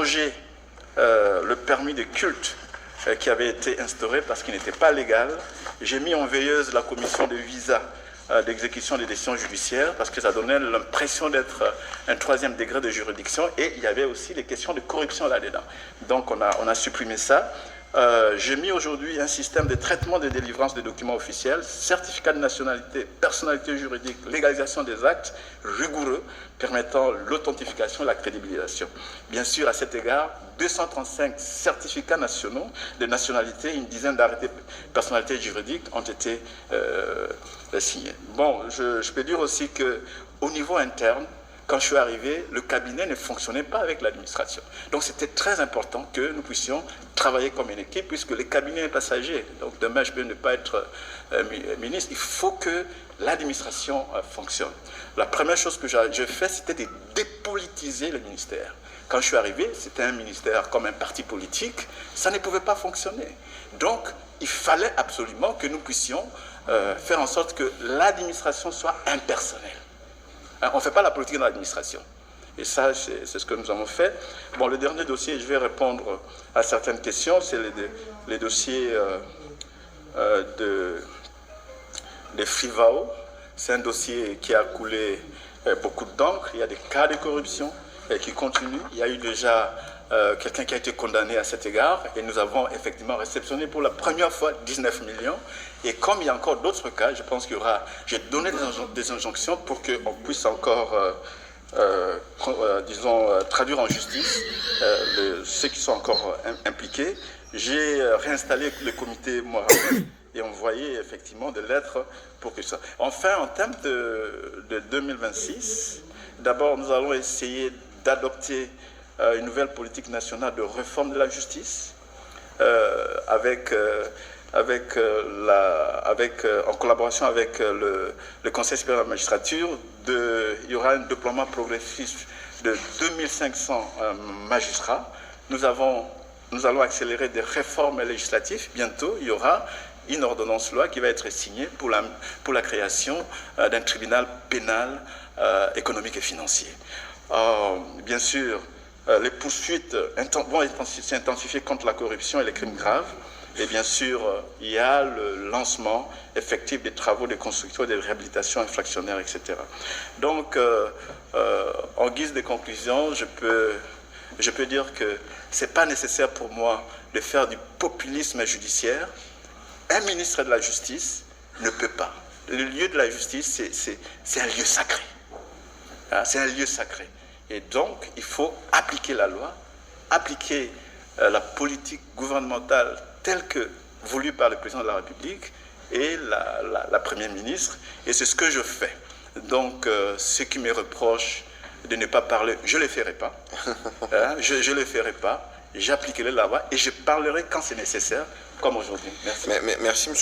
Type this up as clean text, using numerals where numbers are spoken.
abroger le permis de culte qui avait été instauré parce qu'il n'était pas légal. J'ai mis en veilleuse la commission de visa d'exécution des décisions judiciaires parce que ça donnait l'impression d'être un troisième degré de juridiction et il y avait aussi les questions de corruption là-dedans. Donc on a supprimé ça. J'ai mis aujourd'hui un système de traitement de délivrance des documents officiels, certificat de nationalité, personnalité juridique, légalisation des actes rigoureux permettant l'authentification et la crédibilisation. Bien sûr, à cet égard, 235 certificats nationaux de nationalité, une dizaine d'arrêtés de personnalité juridique ont été signés. Bon, je peux dire aussi qu'au niveau interne, quand je suis arrivé, le cabinet ne fonctionnait pas avec l'administration. Donc c'était très important que nous puissions travailler comme une équipe, puisque les cabinets passagers, donc demain je peux ne pas être ministre, il faut que l'administration fonctionne. La première chose que j'ai fait, c'était de dépolitiser le ministère. Quand je suis arrivé, c'était un ministère comme un parti politique, ça ne pouvait pas fonctionner. Donc il fallait absolument que nous puissions faire en sorte que l'administration soit impersonnelle. On ne fait pas la politique dans l'administration. Et ça, c'est ce que nous avons fait. Bon, le dernier dossier, je vais répondre à certaines questions, c'est les dossiers des Frivao. C'est un dossier qui a coulé beaucoup d'encre. Il y a des cas de corruption qui continuent. Il y a eu déjà quelqu'un qui a été condamné à cet égard et nous avons effectivement réceptionné pour la première fois 19 millions. Et comme il y a encore d'autres cas, je pense qu'il y aura... J'ai donné des injonctions pour qu'on puisse encore, disons, traduire en justice ceux qui sont encore impliqués. J'ai réinstallé le comité moral et envoyé effectivement des lettres pour que ça... Enfin, en termes de 2026, d'abord nous allons essayer d'adopter une nouvelle politique nationale de réforme de la justice en collaboration avec le Conseil supérieur de la magistrature. Il y aura un déploiement progressif de 2500 magistrats. Nous allons accélérer des réformes législatives. Bientôt, il y aura une ordonnance-loi qui va être signée pour la création d'un tribunal pénal économique et financier. Bien sûr, les poursuites vont s'intensifier contre la corruption et les crimes graves. Et bien sûr, il y a le lancement effectif des travaux de construction et de réhabilitation infractionnaire, etc. Donc, en guise de conclusion, je peux dire que ce n'est pas nécessaire pour moi de faire du populisme judiciaire. Un ministre de la Justice ne peut pas. Le lieu de la justice, c'est un lieu sacré. C'est un lieu sacré. Et donc, il faut appliquer la loi, appliquer la politique gouvernementale telle que voulue par le président de la République et la Première ministre. Et c'est ce que je fais. Donc, ceux qui me reprochent de ne pas parler, je ne le ferai pas. Je ne le ferai pas. J'appliquerai la loi et je parlerai quand c'est nécessaire, comme aujourd'hui. Merci. Merci, M.